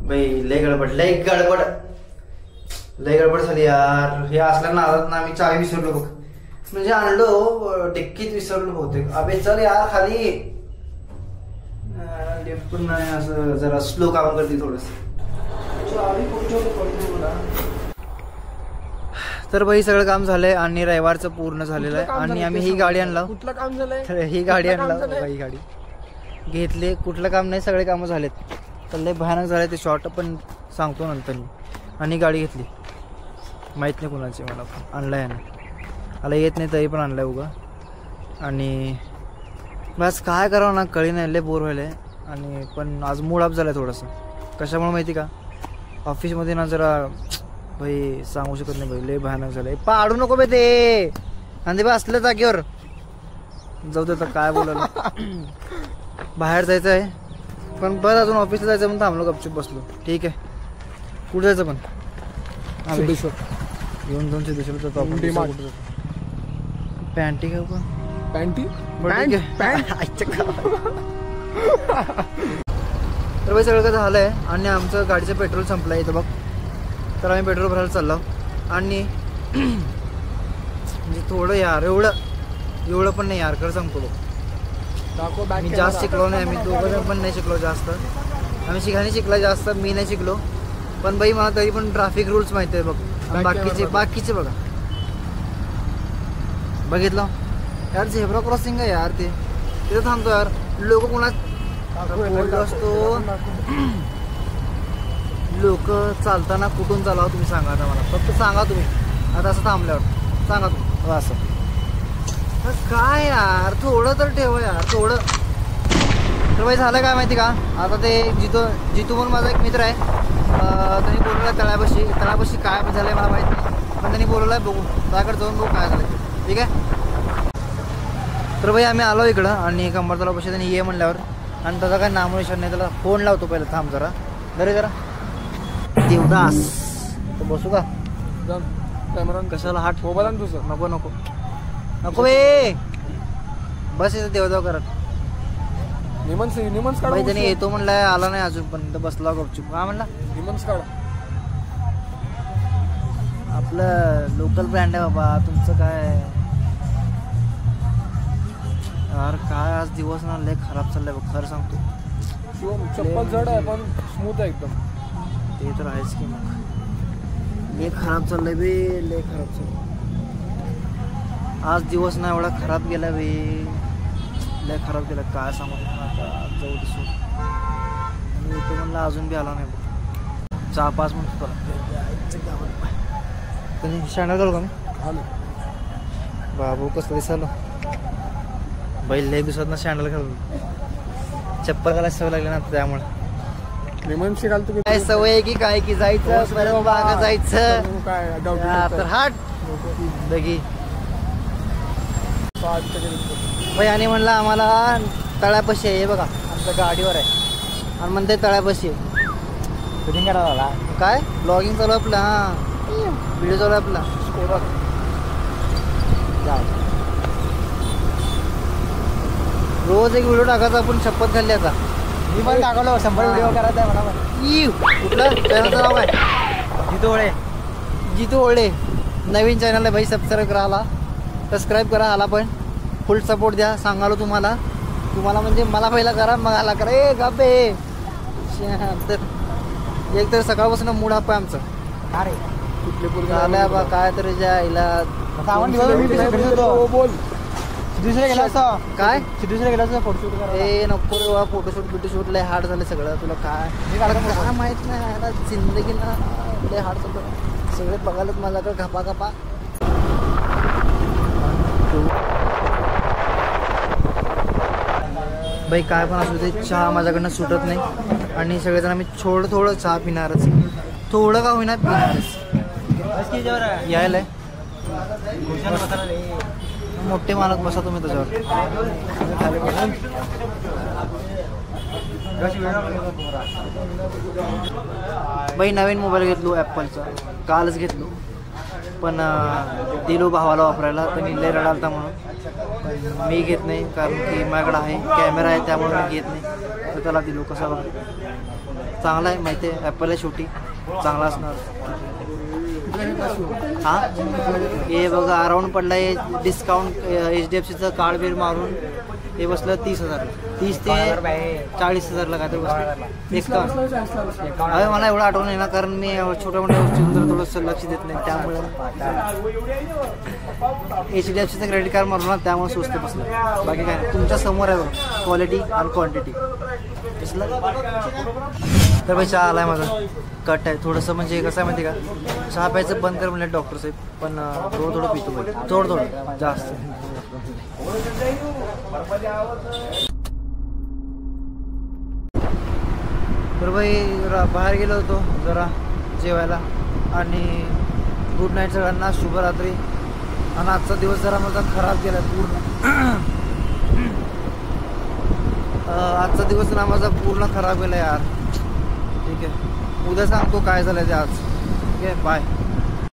बाई लय गडबड झाली यार. हे असल्या नादात ना आम्ही चावी विसरलो बघ. म्हणजे आणलो डिक्कीत विसरलो बहुतेक. अबे चल यार खाली. लिफ्ट पण नाही, असं जरा स्लो काम करते थोडस. तर बाई सगळं काम झालंय आणि रविवारचं पूर्ण झालेलं आहे. आणि आम्ही ही गाडी आणला. कुठलं काम झालंय? ही गाडी आणला. ही गाडी घेतली. कुठलं काम नाही, सगळे कामं झालेत. तर लय भयानक झाले ते. शॉर्ट पण सांगतो नंतर. आणि गाडी घेतली, माहीत नाही कोणाची, मला पण आणलाय यानं. मला येत नाही तरी पण आणलाय उगा. आणि बस काय करावं ना कळी नाही, लय बोर व्हायला आहे. आणि पण आज मूड अप झाला आहे थोडंसं. कशामुळे माहिती का, ऑफिसमध्ये ना जरा भाई सांगू शकत नाही भाई, लय भयानक झालं आहे. पाडू नको बे ते. आणि ते असलं जागेवर जाऊ दे. तर काय बोलायला, बाहेर जायचं आहे पण बरं अजून ऑफिसला जायचं म्हणून थांबलो, गपचूप बसलो. ठीक आहे, कुठं जायचं पण? सिद्धेश्वर घेऊन जाऊन सिद्धेश्वर जातो आपण. पॅन्टी घेऊ का? पॅन्टी तर भाई सगळं काय झालं आहे. आणि आमचं गाडीचं पेट्रोल संपलं आहे इथं बघ. तर आम्ही पेट्रोल भरायला चाललो. आणि म्हणजे थोडं यार, एवढं पण नाही यार, खरं सांगतो बघ. मी जास्त शिकलो नाही, आम्ही दोघं पण नाही शिकलो जास्त. आम्ही शिकला जास्त, मी नाही शिकलो. पण बाई मला तरी पण ट्रॅफिक रूल्स माहिती आहे बघ. बाकीचे बघा, बघितलं यार. झेब्रा क्रॉसिंग आहे यार, ते तिथं थांबतो यार. लोक कोणा असतो, लोक चालताना कुठून चालावं तुम्ही सांगा आता मला. फक्त सांगा तुम्ही आता असं थांबल्यावर सांगा तुम्ही असं. काय यार, थोडं तर ठेवा यार, थोडं. तर बाई झालं काय माहिती का, आता ते जितू म्हणून माझा एक मित्र आहे. त्यांनी बोलवला तळ्यापाशी काय झालंय मला माहित नाही, पण त्यांनी बोलवलाय. बघू त्याकडे जाऊन बघू काय झालं. ठीक आहे. तर भाई आम्ही आलो इकडं. आणि कंबर तलावापाशी त्यांनी ये म्हणल्यावर, आणि त्याचा काय नामोनिशान नाही. त्याला फोन लावतो पहिला, थांब जरा जरा. देवदास तर बसू का? कशाला हात मोबाईल आण तुझं. नको बे, बस इथं देवदाव करत. निमन्स काढ. त्याने येतो म्हणलाय, आला नाही अजून पण. बसला गपचूप. काय म्हणला? निमन्स काढ. आपलं लोकल ब्रँड आहे बाबा. तुमचं काय यार, काय आज दिवस ना लय खराब चाललाय बघ, खरं सांगतो. चप्पल जड आहे पण स्मूथ आहे एकदम. ते तर आहेच की मग. लय खराब चाललंय बे, लय खराब चाललंय आज दिवस ना. एवढा खराब गेला बे, लय खराब गेला. काय सांगू आता, जाऊ दिसू. आणि इथे म्हणलं अजून बी आला नाही बघ. 4-5 मिनिट शॅनल करू का मी? बाबू कसं दिसालो बैल, लय दिवसात ना शॅनल घालून. चप्पल घालायला सवय लागली ना त्यामुळे. निमन्स घाल. तुम्ही काय सवय आहे की काय, की जायचं परत बागा जायचं. तर हाट बघी भाई. आणि म्हणलं आम्हाला तळ्यापाशी आहे बघा, आमच्या गाडीवर आहे. आणि म्हणते तळ्यापाशी शूटिंग करायला. काय ब्लॉगिंग चालू आहे आपला. हां, व्हिडिओ चालू आहे आपला. रोज एक व्हिडिओ टाकायचा आपण. शपथ खाल्ली आता. मी पण टाकलो 100 व्हिडिओ करायचा आहे मला. कुठलं चॅनलचं नाव आहे? जितू होळे नवीन चॅनल आहे भाई. सबस्क्राईब करा हाला पण. फुल सपोर्ट द्या. सांगालो तुम्हाला म्हणजे मला पहिला करा मग आला करा. ए गाबे तर एक तर सकाळपासून मूड अप आहे आमचं. अरे कुठले झालं बा काय तर आईला. बोल. दुसरे गेला असं काय दुसरे गेला असं फोटोशूट करा. ए नको रे बा, फोटोशूट लय हार्ड झालं सगळं. तुला काय माहित नाही, जिंदगी ना लय हार्ड सगळं. सगळे बघायलाच माझ्याकडे घपा. बाई काय पण असू दे, चहा माझ्याकडनं सुटत नाही. आणि सगळेजण आम्ही थोडं चहा पिणारच. थोडं का होईना पिणारच. यायला मोठे मालक बसा तुम्ही त्याच्यावर. बाई नवीन मोबाईल घेतलो ॲपलचा, कालच घेतलो. पण दिलो भावाला वापरायला. त्यांनी लय रडालता म्हणून. मी घेत नाही कारण की माझ्याकडे आहे कॅमेरा आहे, त्यामुळे मी घेत नाही. तर त्याला दिलो. कसा चांगला आहे माहिती आहे, ॲपल आहे शेवटी, चांगला असणार. हां हे बघा अराऊंड पडला आहे डिस्काउंट HDFCचं कार्ड बिल मारून हे बसलं 30,000, 30 ते 40,000ला काहीतरी बसलं. एकावन्न. अरे मला एवढं आठवण आहे ना, कारण मी छोट्या मोठ्या गोष्टींवर थोडंसं लक्ष देत नाही, त्यामुळे HDFCचं क्रेडिट कार्ड मारून ना, त्यामुळे स्वस्त बसलं. बाकी काय नाही, तुमच्या समोर आहे बघ क्वालिटी आणि क्वांटिटी दिसलं. तर भाई चहा आलाय माझा, कट आहे थोडंसं, म्हणजे कसं आहे माहिती का, चहा प्यायचं बंद कर म्हणले डॉक्टर साहेब, पण थोडं थोडं पितो भाई, थोडं थोडं जास्त. तर भाई जरा बाहेर गेलो होतो जरा जेवायला, आणि गुड नाईट सगळ्यांना, शुभरात्री. आणि आजचा दिवस जरा माझा खराब गेला पूर्ण. आजचा दिवस ना माझा पूर्ण खराब गेला यार. ठीक आहे, उद्या सांगतो काय झालं ते आज. ठीक आहे, बाय.